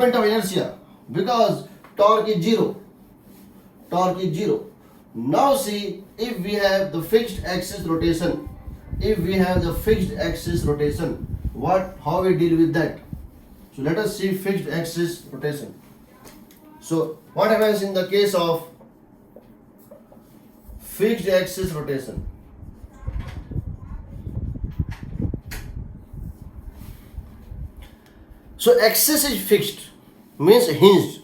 moment of inertia because torque is zero. Torque is zero. Now see, if we have the fixed axis rotation, how we deal with that? So let us see fixed axis rotation. So what happens in the case of fixed axis rotation? So axis is fixed, means hinged.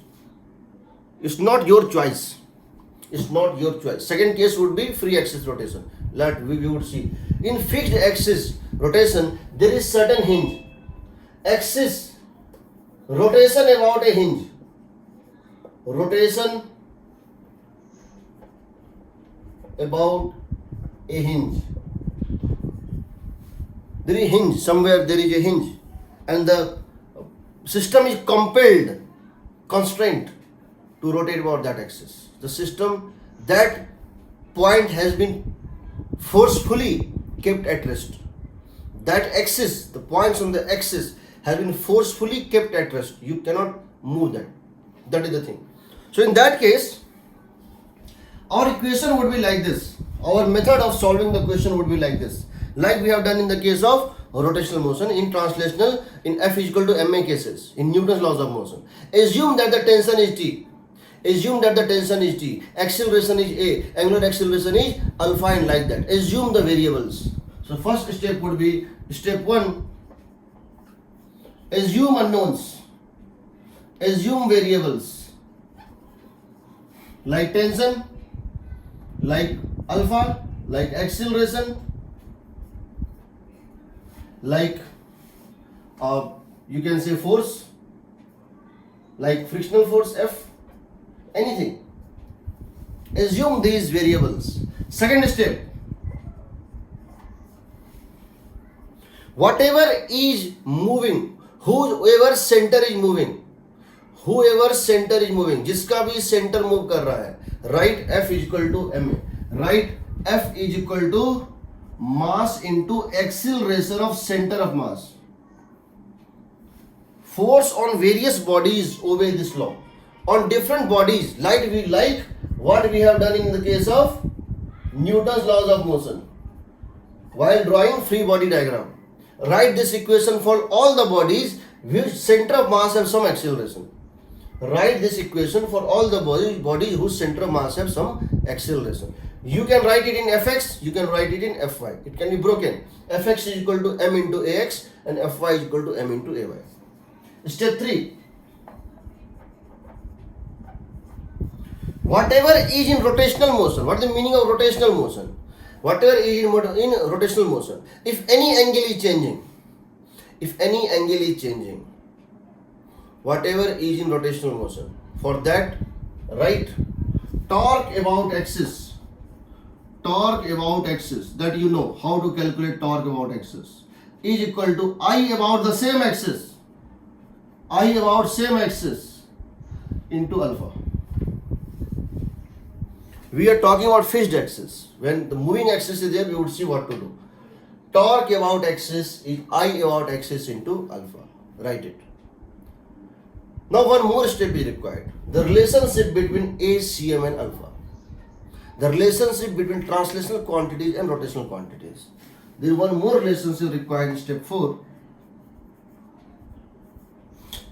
It's not your choice. Second case would be free axis rotation. We would see. In fixed axis rotation, there is certain hinge. Axis rotation about a hinge. Rotation about a hinge. There is a hinge, somewhere there is a hinge, and the system is constrained to rotate about that axis. The system, that point has been forcefully kept at rest. That axis, the points on the axis have been forcefully kept at rest. You cannot move that. That is the thing. So in that case, our equation would be like this. Our method of solving the question would be like this. Like we have done in the case of rotational motion, in translational, in F is equal to ma cases, in Newton's laws of motion. Assume that the tension is T. Acceleration is A. Angular acceleration is alpha, and like that. Assume the variables. So first step would be step 1. Assume unknowns. Assume variables. Like tension, like alpha, like acceleration, like you can say force, like frictional force F, anything. Assume these variables. Second step, whatever is moving, whoever center is moving, जिसका भी center move कर रहा है, write F is equal to ma. Write F is equal to mass into acceleration of center of mass. Force on various bodies obey this law. On different bodies, like what we have done in the case of Newton's laws of motion while drawing free body diagram. Write this equation for all the bodies which center of mass have some acceleration. Write this equation for all the bodies whose center of mass have some acceleration. You can write it in Fx, you can write it in Fy. It can be broken. Fx is equal to m into Ax and Fy is equal to m into Ay. Step 3. Whatever is in rotational motion, what is the meaning of rotational motion? Whatever is in rotational motion, if any angle is changing, whatever is in rotational motion, for that write torque about axis, that you know how to calculate torque about axis, is equal to I about the same axis, into alpha. We are talking about fixed axis. When the moving axis is there, we would see what to do. Torque about axis is I about axis into alpha. Write it. Now one more step is required. The relationship between A, Cm and alpha. The relationship between translational quantities and rotational quantities. There is one more relationship required in step 4.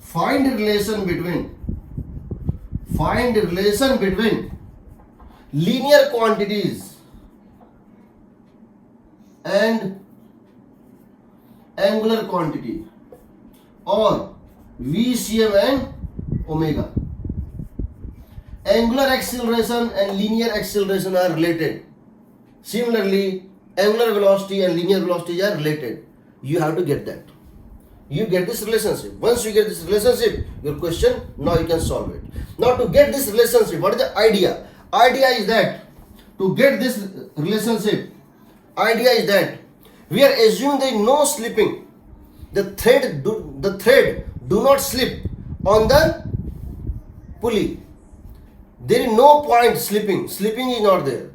Find the relation between linear quantities and angular quantity, or VCM and omega. Angular acceleration and linear acceleration are related. Similarly, angular velocity and linear velocity are related. You have to get that. You get this relationship. Once you get this relationship, your question, now you can solve it. Now to get this relationship, what is the idea? Idea is that to get this relationship, we are assuming there is no slipping. The thread do not slip on the pulley. There is no point slipping. Slipping is not there.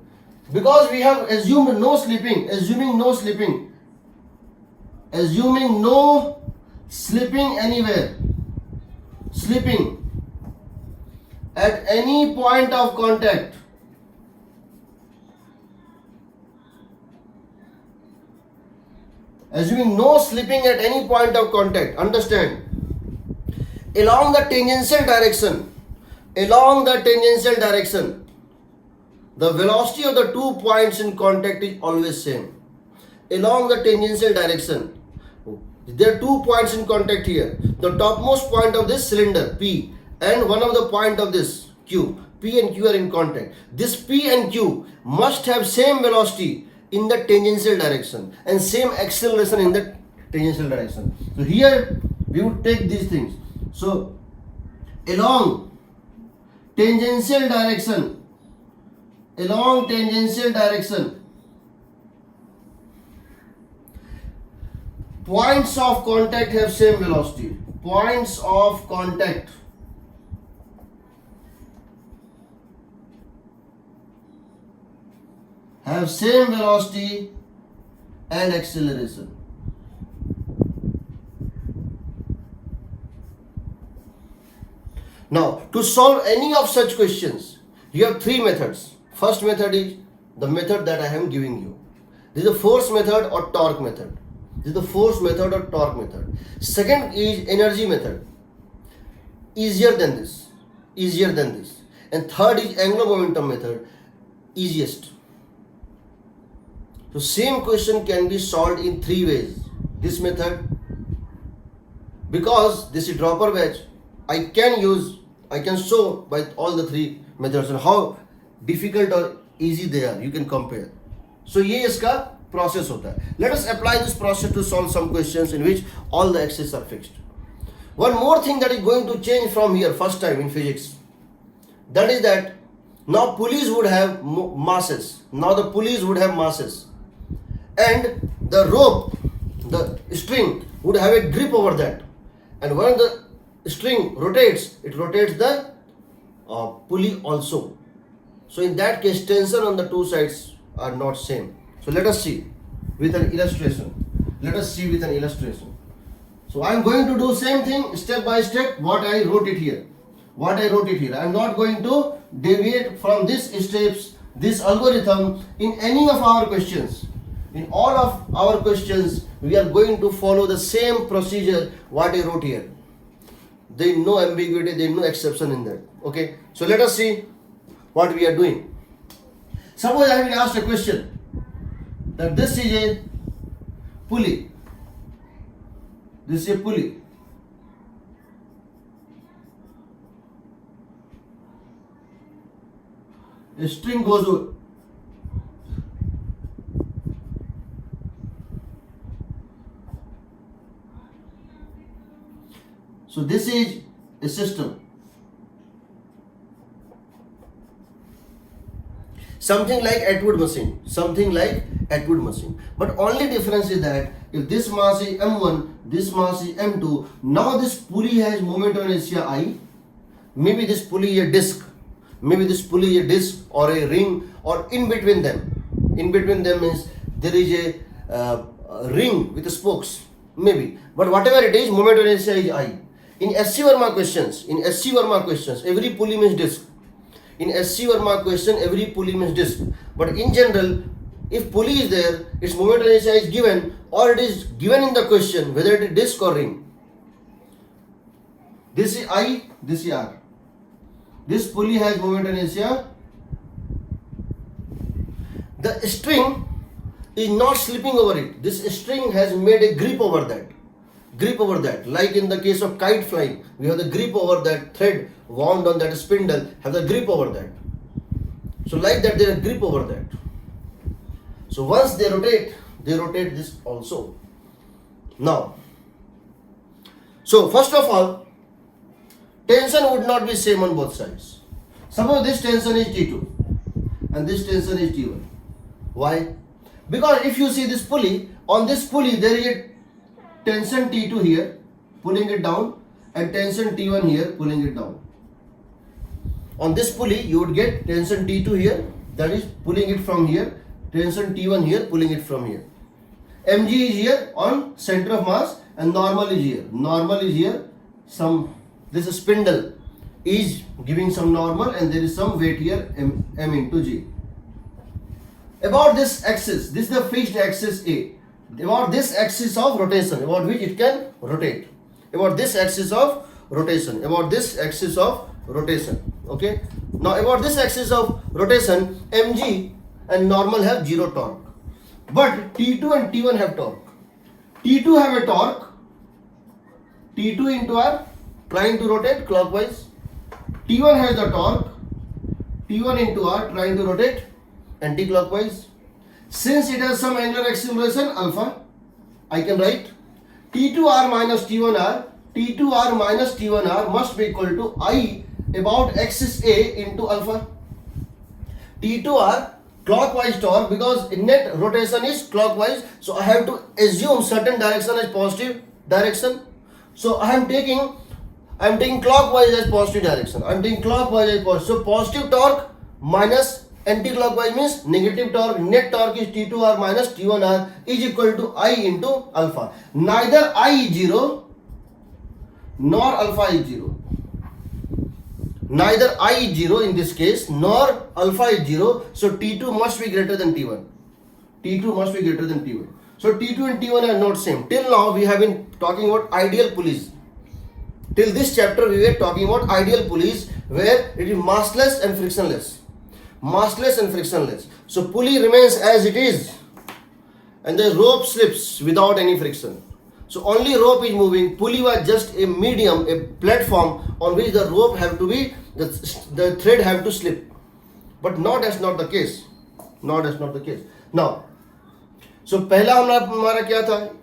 Because we have assumed no slipping, assuming no slipping anywhere, slipping at any point of contact, assuming no slipping at any point of contact, understand, along the tangential direction, the velocity of the 2 points in contact is always same. Along the tangential direction, there are 2 points in contact here. The topmost point of this cylinder P and one of the point of this Q. P and Q are in contact. This P and Q must have same velocity in the tangential direction and same acceleration in the tangential direction. So here we would take these things. So along tangential direction, points of contact have same velocity. Points of contact have same velocity and acceleration. Now, to solve any of such questions, you have 3 methods. First method is the method that I am giving you. This is the force method or torque method. Second is energy method. Easier than this. And third is angular momentum method. Easiest. So same question can be solved in 3 ways. This method, because this is dropper batch, I can show by all the 3 methods and how difficult or easy they are. You can compare. So ये इसका process होता है. Let us apply this process to solve some questions in which all the axes are fixed. One more thing that is going to change from here first time in physics. That is that now pulleys would have masses. And the rope, the string would have a grip over that. And when the string rotates, it rotates the pulley also. So in that case, tension on the 2 sides are not same. So let us see with an illustration. So I am going to do same thing step by step what I wrote it here. I am not going to deviate from this steps, this algorithm in any of our questions. In all of our questions, we are going to follow the same procedure what I wrote here. There is no ambiguity, there is no exception in that. Okay, so let us see what we are doing. Suppose I have been asked a question that this is a pulley. A string goes over. So this is a system. Something like Atwood machine. But only difference is that if this mass is M1, this mass is M2, now this pulley has moment on inertia I. Maybe this pulley is a disc. Or a ring, or in between them. In between them means there is a ring with the spokes. Maybe. But whatever it is, moment on inertia is I. In SC Verma questions, every pulley means disc. Every pulley means disc. But in general, if pulley is there, its moment on inertia is given, or it is given in the question whether it is disc or ring. This is I, this is R. This pulley has moment on inertia. The string is not slipping over it. This string has made a grip over that. Like in the case of kite flying, we have the grip over that thread wound on that spindle, have the grip over that. So like that, there is grip over that. So once they rotate this also. Now, so first of all, tension would not be same on both sides. Suppose this tension is T2 and this tension is T1. Why? Because if you see this pulley, on this pulley there is a tension T2 here, pulling it down, and tension T1 here, pulling it down. On this pulley, you would get tension T2 here, that is pulling it from here, tension T1 here, pulling it from here. Mg is here on center of mass, and normal is here. Some this spindle is giving some normal and there is some weight here, m into g. About this axis, this is the fixed axis A. About this axis of rotation, about which it can rotate. About this axis of rotation, about this axis of rotation. Okay. Now about this axis of rotation, mg and normal have zero torque. But T2 and T1 have torque. T2 have a torque. T2 into R trying to rotate clockwise. T1 has the torque. T1 into R trying to rotate anti-clockwise. Since it has some angular acceleration alpha, I can write T2R minus T1R. T2R minus T1R must be equal to I about axis A into alpha. T2R clockwise torque, because net rotation is clockwise, so I have to assume certain direction as positive direction. So I am taking clockwise as positive direction. I am taking clockwise as positive. So positive torque minus anti-clockwise means negative torque. Net torque is T2R minus T1R is equal to I into alpha. Neither I is 0 nor alpha is 0. Neither I is 0 in this case nor alpha is 0. So T2 must be greater than T1. T2 must be greater than T1. So T2 and T1 are not same. Till now we have been talking about ideal pulleys. Till this chapter we were talking about ideal pulleys where it is massless and frictionless. Massless and frictionless. So pulley remains as it is and the rope slips without any friction. So only rope is moving. Pulley was just a medium, a platform on which the rope have to be, the thread have to slip. But that's not the case. That's not the case. Now, so पहला हमारा क्या था?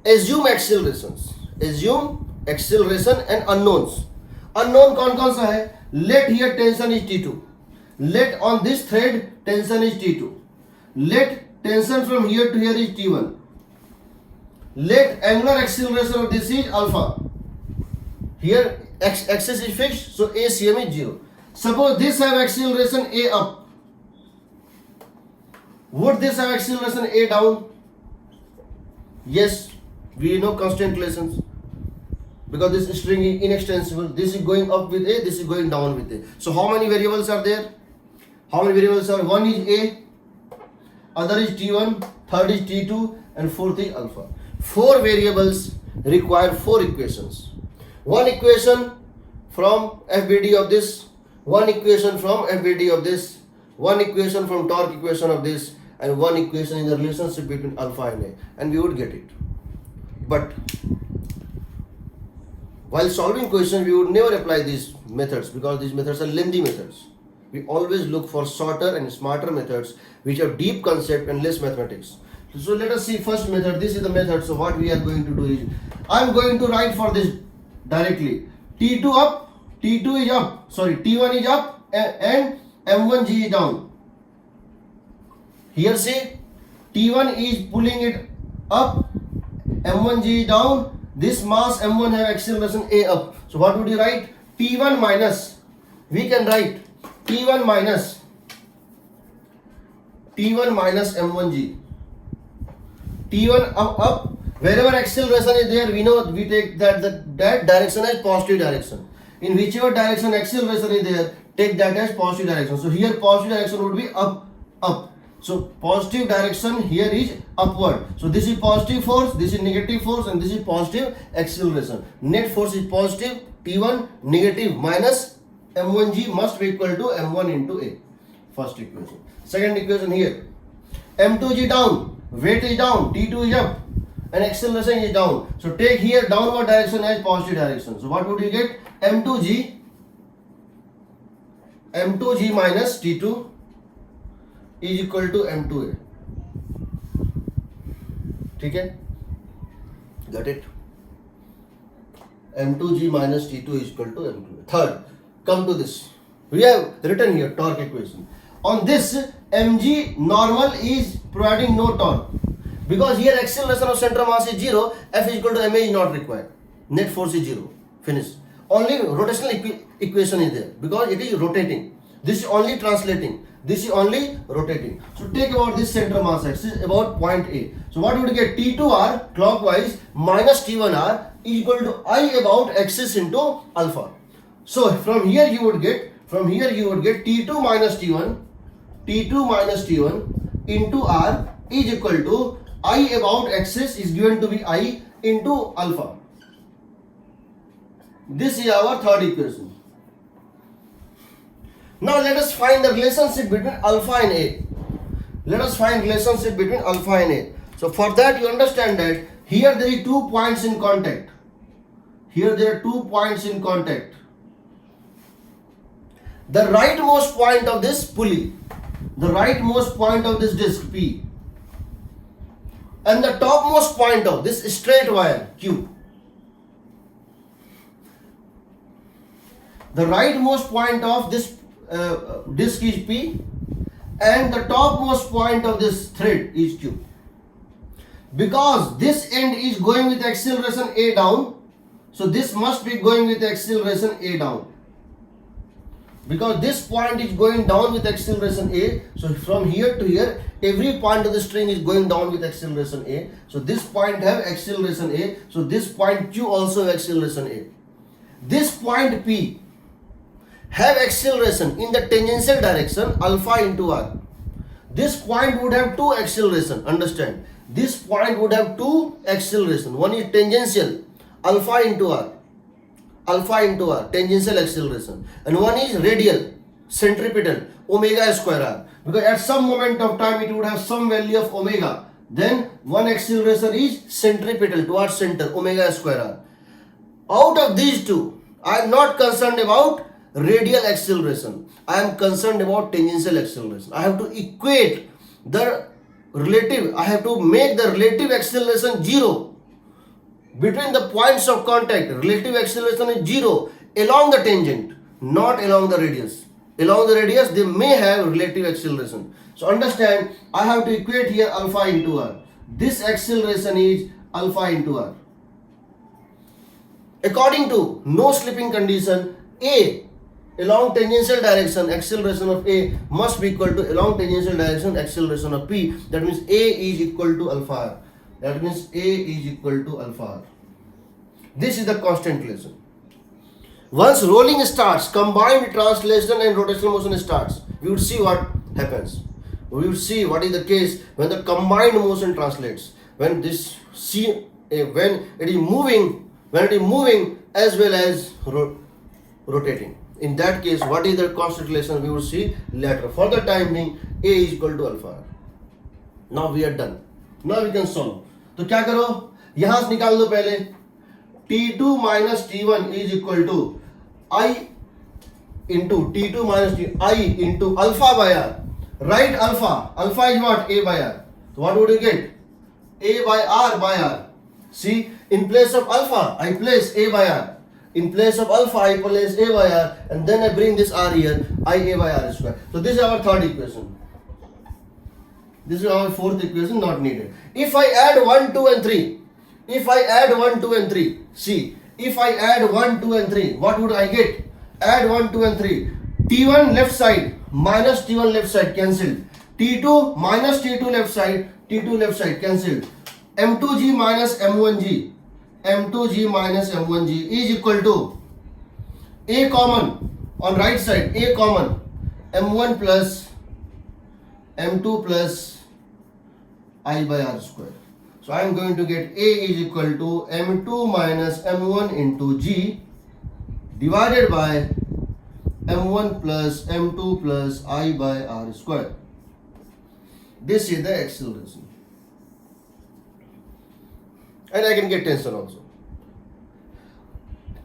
Assume accelerations. Assume acceleration and unknowns. Unknown कौन सा है? Let here tension is T2. Let on this thread tension is T2. Let tension from here to here is T1. Let angular acceleration of this is alpha. Here axis is fixed, so ACM is 0. Suppose this have acceleration A up. Would this have acceleration A down? Yes, we know constant relations. Because this string is inextensible. This is going up with A, this is going down with A. So how many variables are there? How many variables are? One is A, other is T1, third is T2, and fourth is alpha. 4 variables require 4 equations. One equation from FBD of this, one equation from FBD of this, one equation from torque equation of this, and one equation in the relationship between alpha and A, and we would get it. But while solving questions, we would never apply these methods because these methods are lengthy methods. We always look for shorter and smarter methods which have deep concept and less mathematics. So let us see first method. This is the method. So what we are going to do is, I am going to write for this directly. T2 up, T2 is up, T1 is up and M1G is down. Here say T1 is pulling it up, M1G is down. This mass M1 have acceleration A up. So what would you write? T1 minus, we can write T1 minus M1G. T1 up, wherever acceleration is there, we know we take that direction as positive direction. In whichever direction acceleration is there, take that as positive direction. So here positive direction would be up. So positive direction here is upward. So this is positive force, this is negative force, and this is positive acceleration. Net force is positive, T1 negative minus M1G must be equal to M1 into A. First equation. Second equation here. M2G down. Weight is down, T2 is up, and acceleration is down. So take here downward direction as positive direction. So what would you get? M2G minus T2 is equal to M2A. Okay? Got it? M2G minus T2 is equal to M2A. Third, come to this. We have written here torque equation. On this, mg normal is providing no torque. Because here acceleration of center of mass is 0, F is equal to ma is not required. Net force is 0. Finish. Only rotational equation is there because it is rotating. This is only translating. This is only rotating. So take about this center mass axis about point A. So what would you get? T2R clockwise minus T1R is equal to I about axis into alpha. So from here you would get T2 minus T1 into R is equal to I about axis is given to be I into alpha. This is our third equation. Now let us find the relationship between alpha and A. Let us find relationship between alpha and A. So for that you understand that here there is 2 points in contact. Here there are 2 points in contact. The rightmost point of this pulley, the rightmost point of this disc P, and the topmost point of this straight wire Q. The rightmost point of this disc is P, and the topmost point of this thread is Q. Because this end is going with acceleration A down, so this must be going with acceleration A down. Because this point is going down with acceleration A, so from here to here, every point of the string is going down with acceleration A. So this point have acceleration A, so this point Q also have acceleration A. This point P have acceleration in the tangential direction alpha into R. This point would have 2 acceleration, understand? This point would have 2 acceleration. One is tangential, alpha into R, tangential acceleration, and one is radial, centripetal, omega square R. Because at some moment of time it would have some value of omega. Then one acceleration is centripetal towards center, omega square R. Out of these two, I am not concerned about radial acceleration. I am concerned about tangential acceleration. I have to equate the relative, I have to make the relative acceleration 0 between the points of contact. Relative acceleration is 0 along the tangent, not along the radius. Along the radius they may have relative acceleration. So understand, I have to equate here alpha into R. This acceleration is alpha into R. According to no slipping condition, A along tangential direction acceleration of A must be equal to along tangential direction acceleration of P. That means A is equal to alpha R. That means A is equal to alpha R. This is the constant relation. Once rolling starts, combined translation and rotational motion starts, we would see what happens. We would see what is the case when the combined motion translates. When this when it is moving as well as rotating. In that case, what is the constant relation? We will see later. For the time being, A is equal to alpha R. Now we are done. Now we can solve. तो क्या करो? यहाँ से निकाल दो पहले. T2 minus T1 is equal to I into T2 minus I into alpha by R. Write alpha. Alpha is what? A by R. So what would you get? A by R by R. See, in place of alpha, I place A by R. In place of alpha, I place A by R, and then I bring this R here, I A by R square. So this is our third equation. This is our fourth equation, not needed. If I add 1, 2 and 3, see, if I add 1, 2 and 3, what would I get? Add 1, 2 and 3. T1 left side minus T1 left side cancelled. T2 minus T2 left side, T2 left side cancelled. M2G minus M1G. M2G minus M1G is equal to A common on right side, A common, M1 plus M2 plus I by R square. So I am going to get A is equal to M2 minus M1 into G divided by M1 plus M2 plus I by R square. This is the acceleration. And I can get tension also.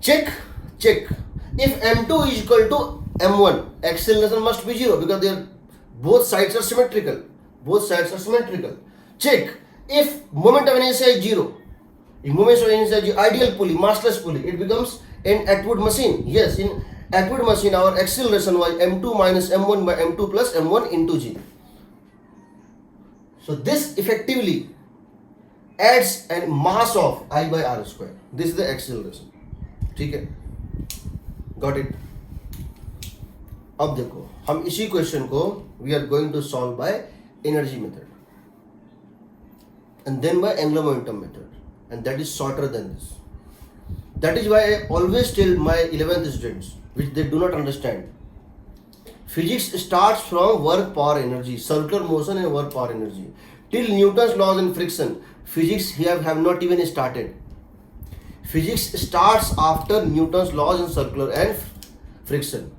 Check. If M2 is equal to M1, acceleration must be 0 because they are both sides are symmetrical. Check if moment of inertia is 0. If moment of inertia is ideal pulley, massless pulley, it becomes an Atwood machine. Yes, in Atwood machine our acceleration was M2 minus M1 by M2 plus M1 into G. So this effectively adds a mass of I by R square. This is the acceleration. ठीक है, got it. अब देखो हम इसी question को we are going to solve by energy method and then by angular momentum method, and that is shorter than this. That is why I always tell my 11th students, which they do not understand. Physics starts from work power energy, circular motion and work power energy. Till Newton's laws and friction, physics here have not even started. Physics starts after Newton's laws in circular and friction.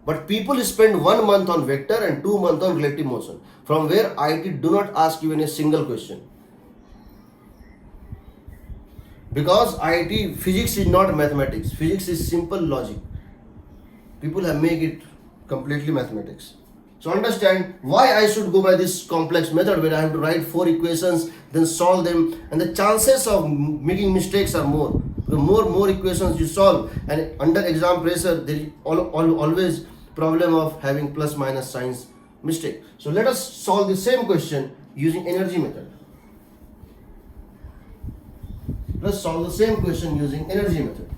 But people spend 1 month on vector and 2 months on relative motion, from where IIT do not ask you any single question. Because IIT physics is not mathematics. Physics is simple logic. People have made it completely mathematics. So understand why I should go by this complex method where I have to write 4 equations, then solve them, and the chances of making mistakes are more. The more equations you solve, and under exam pressure, there is always problem of having plus minus signs mistake. So let us solve the same question using energy method. Let's solve the same question using energy method.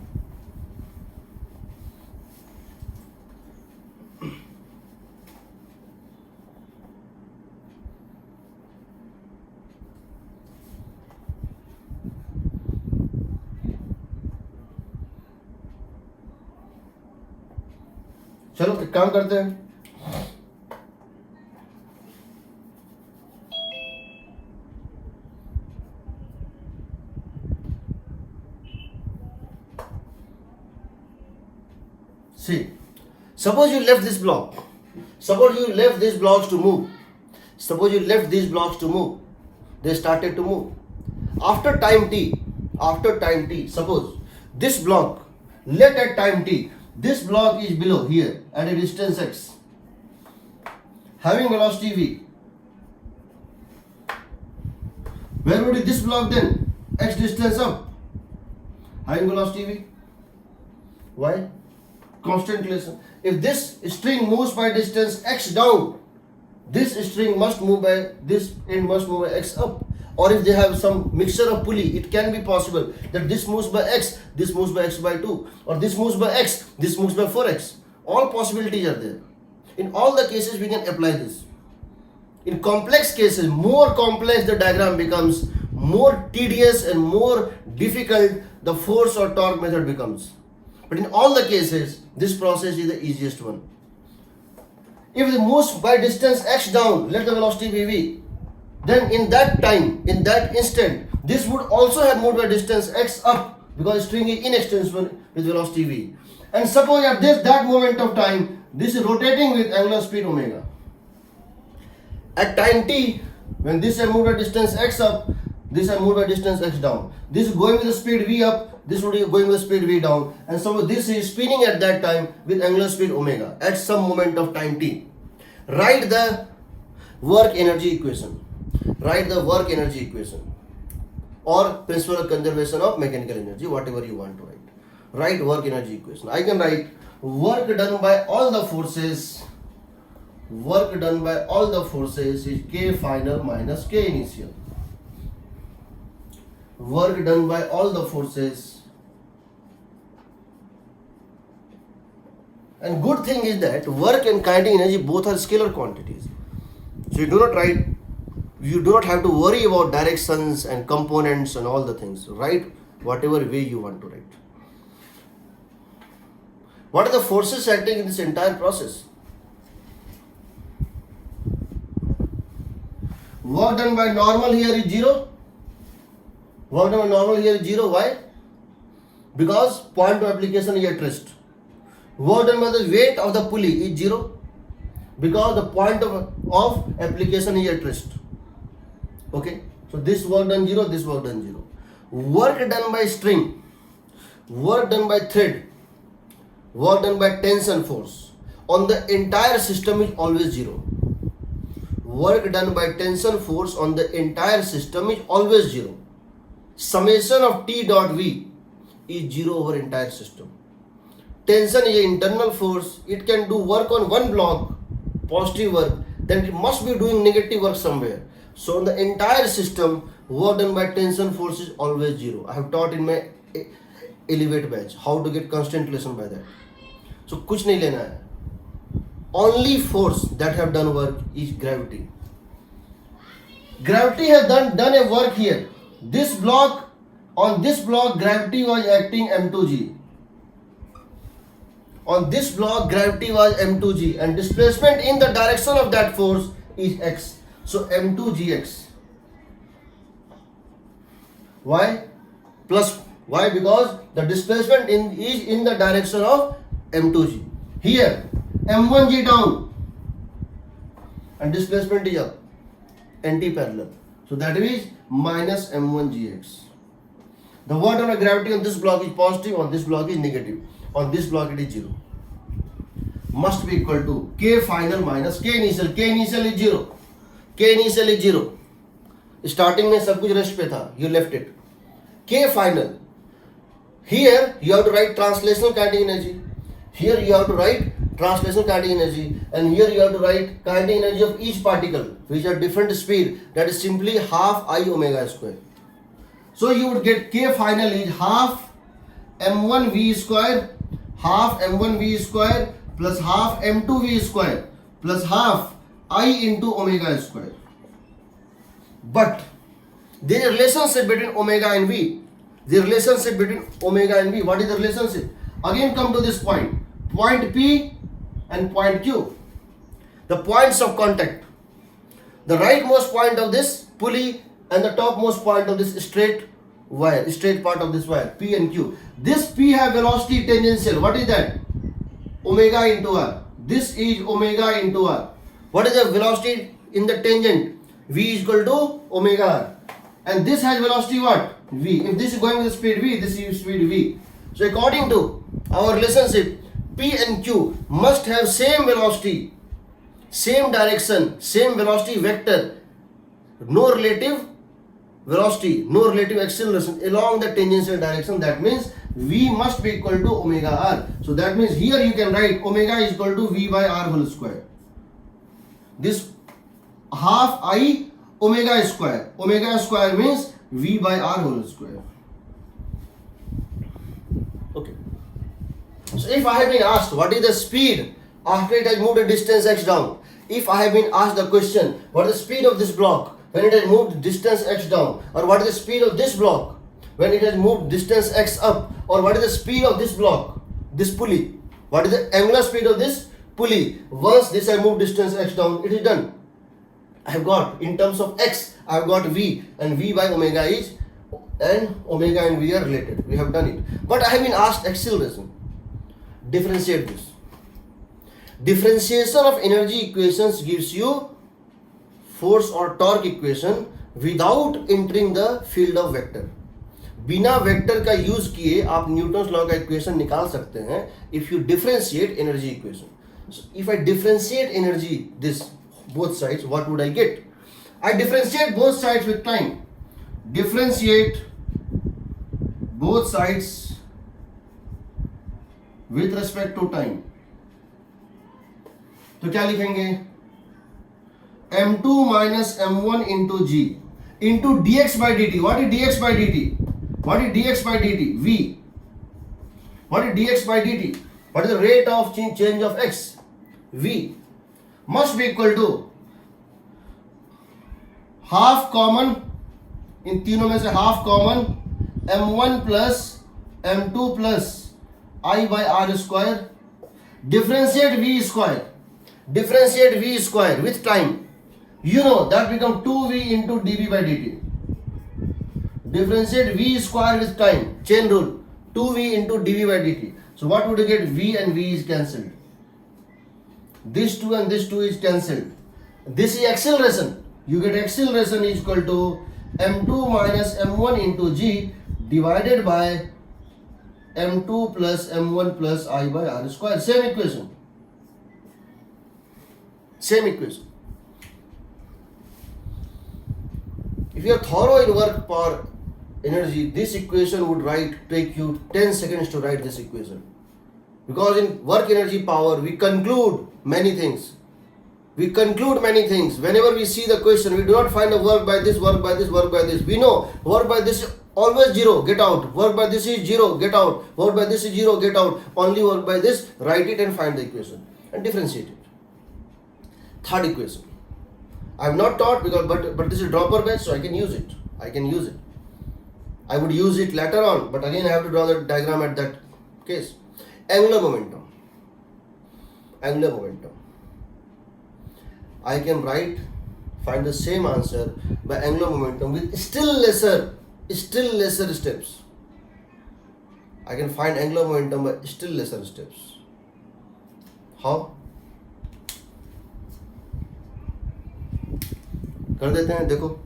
चलो एक काम करते हैं, see, suppose you left this block. Suppose you left these blocks to move. Suppose you left these blocks to move. They started to move. After time t, suppose this block, let at time t, this block is below here at a distance x, having velocity v. Where would be this block then? X distance up, having velocity v. Why? Constant relation. If this string moves by distance x down, this string must move by, this end must move by x up. Or if they have some mixture of pulley, it can be possible that this moves by x, this moves by x by 2, or this moves by x, this moves by 4x. All possibilities are there. In all the cases, we can apply this. In complex cases, more complex the diagram becomes, more tedious and more difficult the force or torque method becomes. But in all the cases, this process is the easiest one. If it moves by distance x down, let the velocity be v. Then in that time, in that instant, this would also have moved by distance x up, because string is in extension with velocity v. And suppose at that moment of time, this is rotating with angular speed omega. At time t, when this has moved by distance x up, this has moved by distance x down. This is going with the speed v up, this would be going with the speed v down. And so this is spinning at that time with angular speed omega at some moment of time t. Write the work energy equation. Write the work energy equation or principle of conservation of mechanical energy, whatever you want to write. Write work energy equation. I can write work done by all the forces. Work done by all the forces is K final minus K initial. Work done by all the forces. And good thing is that work and kinetic energy both are scalar quantities. So you do not have to worry about directions and components and all the things. Write whatever way you want to write. What are the forces acting in this entire process? Work done by normal here is 0. Work done by normal here is 0. Why? Because point of application is at rest. Work done by the weight of the pulley is 0. Because the point of application is at rest. Okay, so this work done 0, this work done 0. Work done by string, work done by thread, work done by tension force on the entire system is always 0. Work done by tension force on the entire system is always 0. Summation of T dot V is 0 over entire system. Tension is an internal force. It can do work on one block, positive work, then it must be doing negative work somewhere. So in the entire system, work done by tension force is always 0. I have taught in my elevate batch how to get constant relation by that. So कुछ नहीं लेना है. Only force that have done work is gravity. Gravity has done a work here. This block On this block, gravity was acting m2g. On this block, gravity was m2g, and displacement in the direction of that force is x. So m2gx. Why? Plus why? Because the displacement is in the direction of m2g. Here m1g down and displacement is up, anti-parallel. So that is minus m1gx. The work on a gravity on this block is positive, on this block is negative, on this block it is 0. Must be equal to k final minus k initial. K initial is 0. K initial is 0. Starting में सब कुछ rest पे था, you left it. K final. Here you have to write translational kinetic energy. Here you have to write translational kinetic energy, and here you have to write kinetic energy of each particle, which are different speed. That is simply half I omega square. So you would get K final is half m1 v square, half m1 v square plus half m2 v square plus half I into omega square. But there is a relationship between omega and v. The relationship between omega and v. What is the relationship? Again come to this point. Point P and point Q. The points of contact. The rightmost point of this pulley and the topmost point of this straight wire, straight part of this wire, P and Q. This P have velocity tangential. What is that? Omega into r. This is omega into r. What is the velocity in the tangent? V is equal to omega r. And this has velocity what? V. If this is going with speed v, this is speed v. So according to our relationship, P and Q must have same velocity, same direction, same velocity vector, no relative velocity, no relative acceleration along the tangential direction. That means V must be equal to omega r. So that means here you can write omega is equal to V by r whole square. This half I omega square. Omega square means V by r whole square. Okay. So if I have been asked what is the speed after it has moved a distance x down, if I have been asked the question what is the speed of this block when it has moved distance x down, or what is the speed of this block when it has moved distance x up, or what is the speed of this block, this pulley, what is the angular speed of this pulley once this has moved distance x down, it is done. I have got in terms of x, I have got V, and V by omega is, and omega and V are related. We have done it. But I have been asked acceleration. Differentiate this. Differentiation of energy equations gives you force or torque equation without entering the field of vector. बिना vector का use किए आप Newton's law का equation निकाल सकते हैं if you differentiate energy equation. So if I differentiate energy this both sides, what would I get? I differentiate both sides with time. Differentiate both sides with respect to time. तो क्या लिखेंगे? m2 minus m1 into g into dx by dt. What is dx by dt? What is dx by dt? V. What is dx by dt? What is the rate of change of x? V must be equal to half common, इन तीनों में से half common m1 plus m2 plus I by r square. Differentiate v square. Differentiate v square with time. You know that become 2v into dv by dt. Differentiate v square with time. Chain rule. 2v into dv by dt. So what would you get? V and v is cancelled. This 2 and this 2 is cancelled. This is acceleration. You get acceleration is equal to m2 minus m1 into g divided by m2 plus m1 plus I by r square. Same equation. Same equation. If you are thorough in work power energy, this equation would take you 10 seconds to write this equation. Because in work energy power, we conclude many things. We conclude many things. Whenever we see the question, we do not find a work by this, work by this, work by this. We know work by this is always 0, get out. Work by this is 0, get out. Work by this is 0, get out. Only work by this, write it and find the equation and differentiate it. Third equation. I have not taught because but this is dropper batch, so I can use it. I would use it later on, but again I have to draw the diagram at that case. Angular momentum. Angular momentum. I can find the same answer by angular momentum with still lesser steps. I can find angular momentum by still lesser steps. How? कर देते हैं, देखो.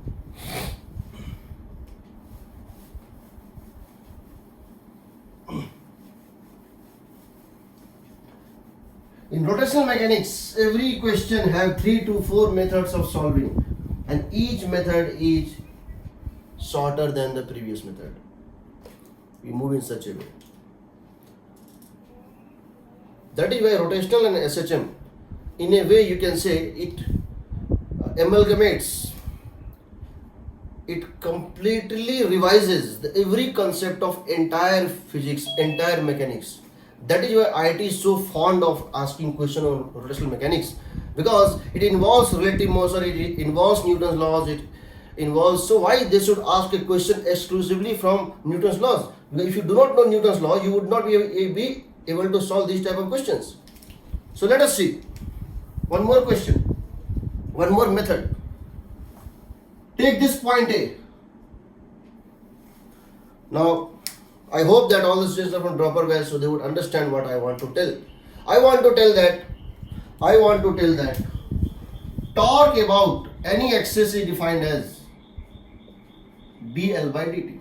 In rotational mechanics, every question have 3 to 4 methods of solving, and each method is shorter than the previous method. We move in such a way. That is why rotational and SHM, in a way you can say it amalgamates, it completely revises every concept of entire physics, entire mechanics. That is why IIT is so fond of asking questions on rotational mechanics, because it involves relative motion, it involves Newton's laws, it involves. So why they should ask a question exclusively from Newton's laws? Because if you do not know Newton's law, you would not be able to solve these type of questions. So let us see one more question, one more method. Take this point A. Now I hope that all the students are from dropper batch, so they would understand what I want to tell. I want to tell that torque about any axis is defined as BL by dt.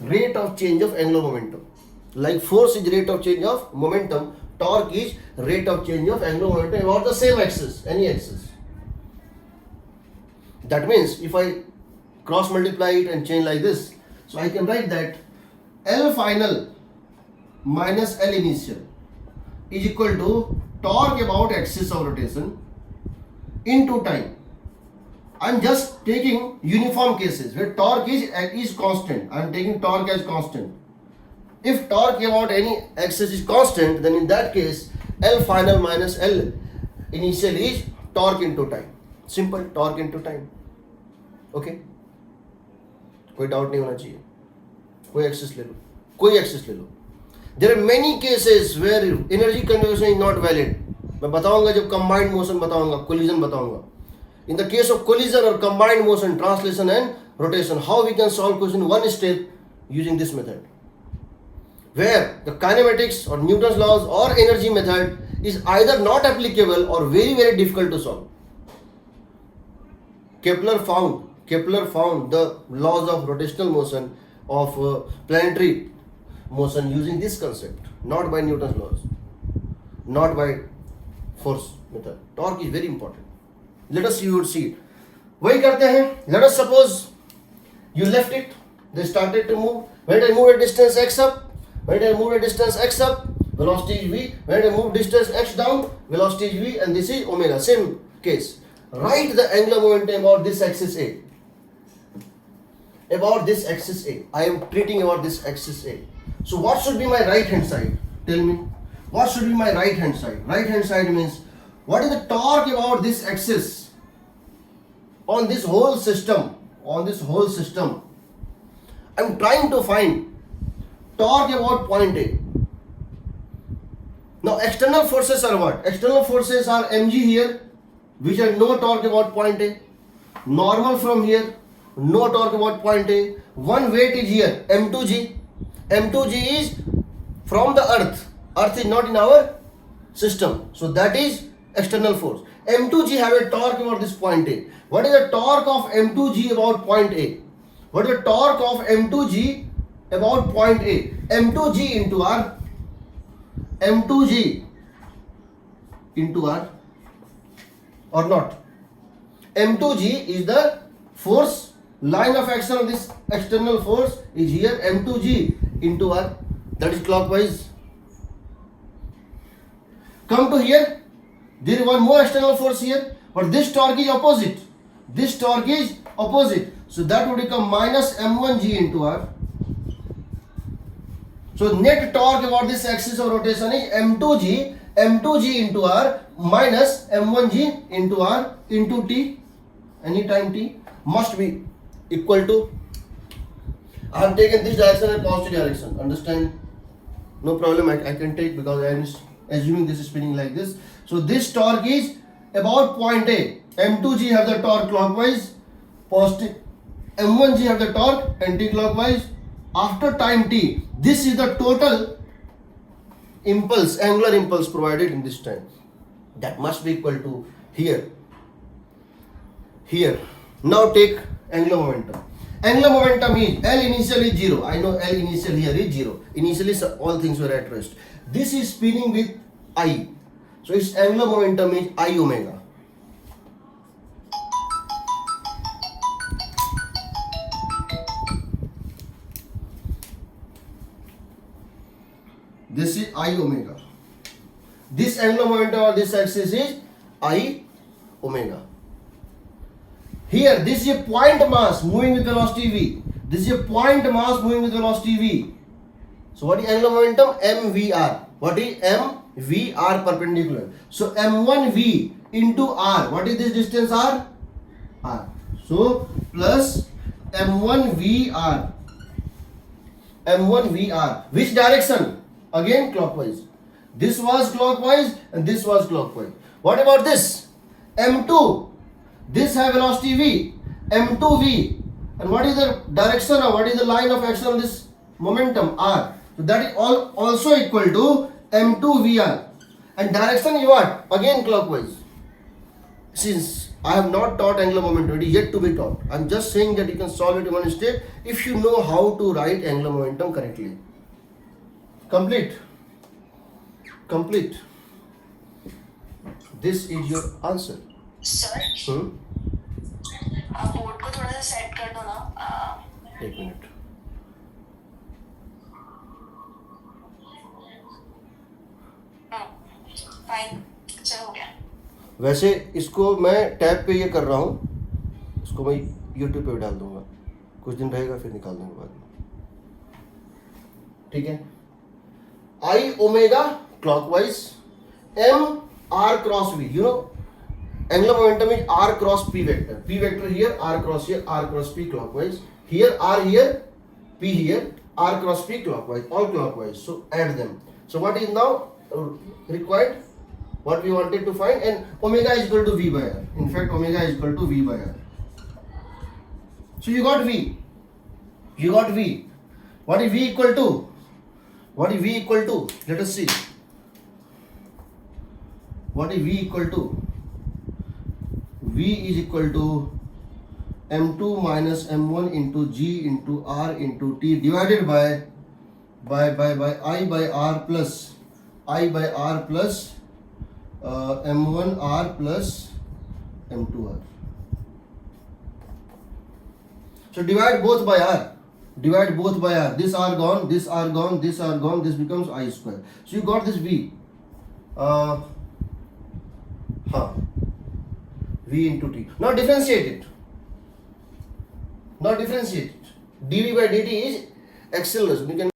Rate of change of angular momentum. Like force is rate of change of momentum, torque is rate of change of angular momentum about the same axis, any axis. That means if I cross multiply it and change like this, so I can write that L final minus L initial is equal to torque about axis of rotation into time. I am just taking uniform cases where torque is constant. I am taking torque as constant. If torque about any axis is constant, then in that case L final minus L initial is torque into time. Simple, torque into time. Okay? कोई doubt नहीं होना चाहिए. कोई axis ले लो. There are many cases where energy conservation is not valid. मैं बताऊंगा जब combined motion बताऊंगा, collision बताऊंगा. In the case of collision or combined motion, translation and rotation, how we can solve question one step using this method, where the kinematics or Newton's laws or energy method is either not applicable or very, very difficult to solve. Kepler found the laws of rotational motion of planetary motion using this concept, not by Newton's laws, not by force method. Torque is very important. Let us see it. वही करते हैं. Let us suppose you left it, they started to move. When I move a distance x up, velocity is v. When I move distance x down, velocity is v, and this is omega. Same case. Write the angular momentum about this axis A. About this axis A. I am treating about this axis A. So what should be my right hand side? Tell me. What should be my right hand side? Right hand side means what is the torque about this axis on this whole system? I am trying to find torque about point A. Now external forces are what? External forces are mg here, which are no torque about point A. Normal from here, no torque about point A. One weight is here, m2g. M2g is from the earth. Earth is not in our system, so that is external force. M2g have a torque about this point A. What is the torque of M2g about point A? What is the torque of M2g about point A? M2g into R. M2g into R or not? M2g is the force, line of action of this external force is here, M2g into R, that is clockwise. Come to here, there is one more external force here, but this torque is opposite. So that would become minus m1g into R. So net torque about this axis of rotation is m2g into R minus m1g into R into t, anytime t, must be equal to I have taken this direction and positive direction. Understand? No problem. I can take because I am assuming this is spinning like this. So this torque is about point A. M2G have the torque clockwise, positive. M1G have the torque anti-clockwise. After time t, this is the total impulse, angular impulse provided in this time. That must be equal to here. Here. Now take angular momentum. Angular momentum is L initial is 0. I know L initial here is 0. Initially all things were at rest. This is spinning with I. So its angular momentum is I omega. This is I omega. This angular momentum of this axis is I omega. Here, this is a point mass moving with velocity v. This is a point mass moving with velocity v. So what is angular momentum? mvr. What is mvr perpendicular? So m1v into r. What is this distance r? R. So plus m1vr. m1vr. Which direction? Again clockwise. This was clockwise and this was clockwise. What about this? m2. This have velocity v, m2v, and what is the direction or what is the line of action of this momentum r? So that is also equal to m2vr, and direction is what? Again clockwise. Since I have not taught angular momentum, it is yet to be taught. I am just saying that you can solve it in one step if you know how to write angular momentum correctly. Complete. Complete. This is your answer. Sir आप board को थोड़ा सा set कर दो ना. एक minute. Fine, चलो हो गया. वैसे इसको मैं टैब पे ये कर रहा हूँ, इसको मैं यूट्यूब पे भी डाल दूंगा, कुछ दिन रहेगा फिर निकाल दूंगा बाद में. ठीक है. I omega clockwise, m r cross v. You know angular momentum is r cross p vector. P vector here, r cross here, r cross p clockwise. Here, r here, p here, r cross p clockwise, all clockwise. So add them. So what is now required? What we wanted to find, and omega is equal to v by r. In fact, omega is equal to v by r. So you got v. You got v. What is v equal to? What is v equal to? Let us see. What is v equal to? V is equal to m2 minus m1 into g into r into t divided by I by r plus m1 r plus m2 r. So divide both by r. Divide both by r. This r gone, this r gone, this r gone. This becomes I square. So you got this v. V into t. Now differentiate it. Now differentiate it. dv by dt is acceleration. You can